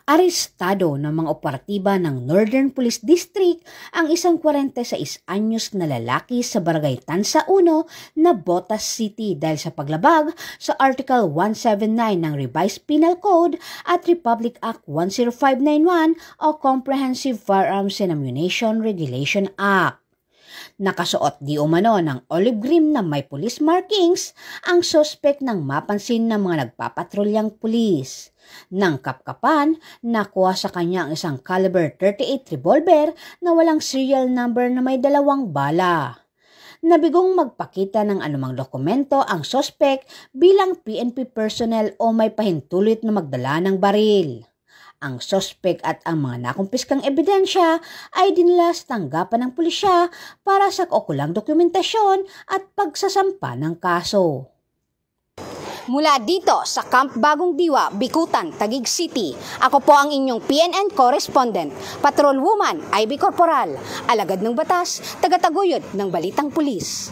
Arestado ng mga operatiba ng Northern Police District ang isang 46 anyos na lalaki sa Barangay Tansa 1 na Botas City dahil sa paglabag sa Article 179 ng Revised Penal Code at Republic Act 10591 o Comprehensive Firearms and Ammunition Regulation Act. Nakasuot di umano ng olive green na may police markings ang suspect nang mapansin ng mga nagpapatrulyang pulis. Nang kapkapan, nakuha sa kanya ang isang caliber 38 revolver na walang serial number na may 2 bala. Nabigong magpakita ng anumang dokumento ang suspect bilang PNP personnel o may pahintulot na magdala ng baril. Ang suspect at ang mga nakumpiskang ebidensya ay dinala sa tanggapan ng pulisya para sa kaukulang dokumentasyon at pagsasampa ng kaso. Mula dito sa Camp Bagong Diwa, Bicutan, Taguig City, ako po ang inyong PNN correspondent, Patrolwoman Ivy Corporal, alagad ng batas, tagataguyod ng Balitang Pulis.